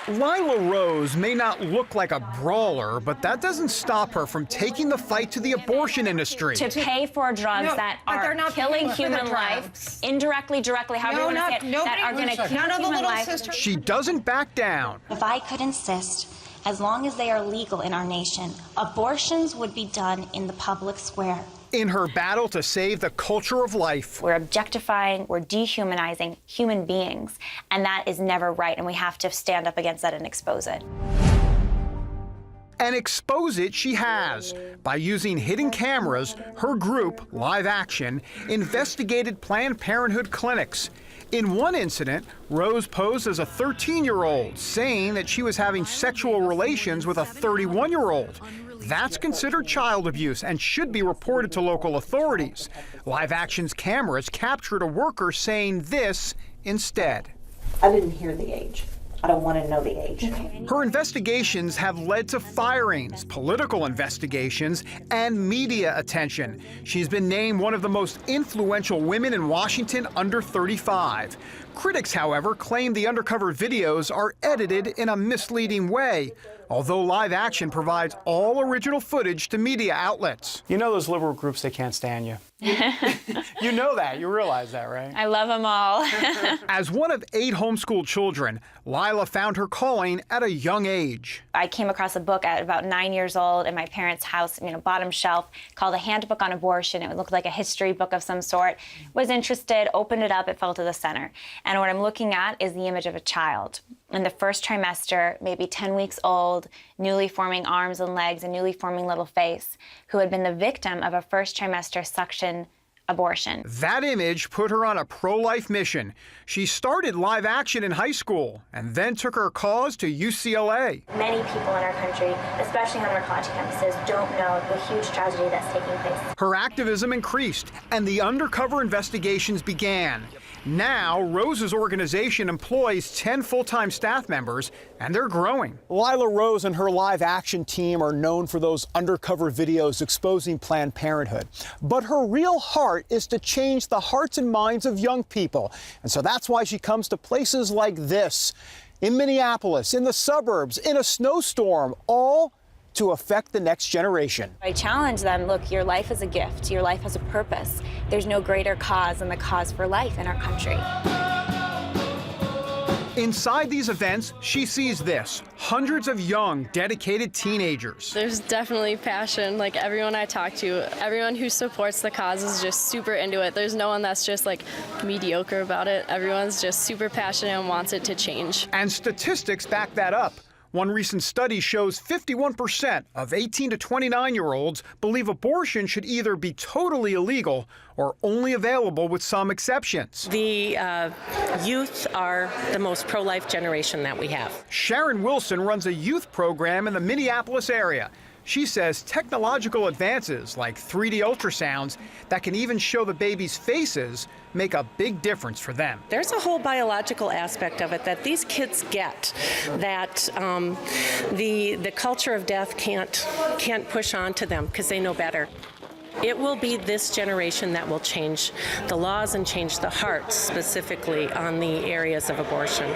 Lila Rose may not look like a brawler, but that doesn't stop her from taking the fight to the abortion industry. To pay for drugs that are killing human life, indirectly, directly, however you want to say it, that are going to kill human life. She doesn't back down. If I could insist, as long as they are legal in our nation, abortions would be done in the public square. In her battle to save the culture of life. We're objectifying, we're dehumanizing human beings, and that is never right, and we have to stand up against that and expose it. And expose it she has. By using hidden cameras, her group, Live Action, investigated Planned Parenthood clinics. In one incident, Rose posed as a 13-year-old, saying that she was having sexual relations with a 31-year-old. That's considered child abuse and should be reported to local authorities. Live Action's cameras captured a worker saying this instead. I didn't hear the age. I don't want to know the age. Her investigations have led to firings, political investigations, and media attention. She's been named one of the most influential women in Washington under 35. Critics, however, claim the undercover videos are edited in a misleading way, although Live Action provides all original footage to media outlets. You know those liberal groups, they can't stand you. You know that. You realize that, right? I love them all. As one of 8 homeschooled children, Lila found her calling at a young age. I came across a book at about 9 years old in my parents' house, bottom shelf, called A Handbook on Abortion. It looked like a history book of some sort. Was interested, opened it up, it fell to the center. And what I'm looking at is the image of a child. In the first trimester, maybe 10 weeks old, newly forming arms and legs, a newly forming little face, who had been the victim of a first trimester suction abortion. That image put her on a pro-life mission. She started Live Action in high school and then took her cause to UCLA. Many people in our country, especially on our college campuses, don't know the huge tragedy that's taking place. Her activism increased and the undercover investigations began. Now, Rose's organization employs 10 full-time staff members, and they're growing. Lila Rose and her Live Action team are known for those undercover videos exposing Planned Parenthood. But her real heart is to change the hearts and minds of young people. And so that's why she comes to places like this, in Minneapolis, in the suburbs, in a snowstorm, all to affect the next generation. I challenge them, look, your life is a gift. Your life has a purpose. There's no greater cause than the cause for life in our country. Inside these events, she sees this: hundreds of young, dedicated teenagers. There's definitely passion. Like, everyone I talk to, everyone who supports the cause is just super into it. There's no one that's just like mediocre about it. Everyone's just super passionate and wants it to change. And statistics back that up. One recent study shows 51% of 18 to 29-year-olds believe abortion should either be totally illegal or only available with some exceptions. The youth are the most pro-life generation that we have. Sharon Wilson runs a youth program in the Minneapolis area. She says technological advances like 3D ultrasounds that can even show the babies' faces make a big difference for them. There's a whole biological aspect of it that these kids get, that the culture of death can't push on to them because they know better. It will be this generation that will change the laws and change the hearts specifically on the areas of abortion.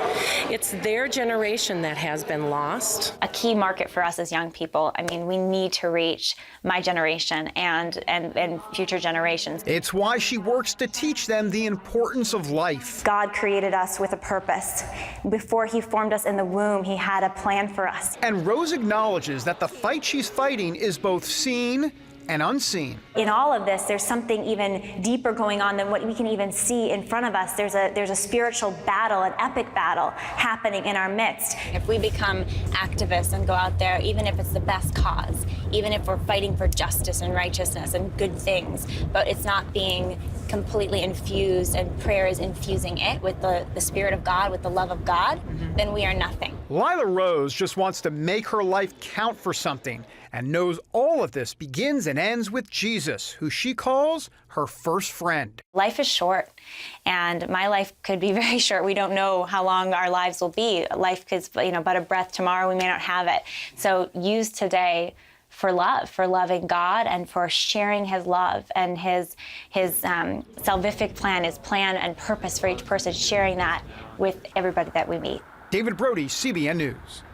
It's their generation that has been lost. A key market for us as young people. I mean, we need to reach my generation and future generations. It's why she works to teach them the importance of life. God created us with a purpose. Before he formed us in the womb, he had a plan for us. And Rose acknowledges that the fight she's fighting is both seen and unseen. In all of this, there's something even deeper going on than what we can even see in front of us. There's a spiritual battle, an epic battle happening in our midst. If we become activists and go out there, even if it's the best cause, even if we're fighting for justice and righteousness and good things, but it's not being completely infused and prayer is infusing it with the Spirit of God, with the love of God, then we are nothing. Lila Rose just wants to make her life count for something and knows all of this begins and ends with Jesus, who she calls her first friend. Life is short, and my life could be very short. We don't know how long our lives will be. Life is, but a breath. Tomorrow we may not have it. So use today for love, for loving God, and for sharing his love and his salvific plan, his plan and purpose for each person, sharing that with everybody that we meet. David Brody, CBN News.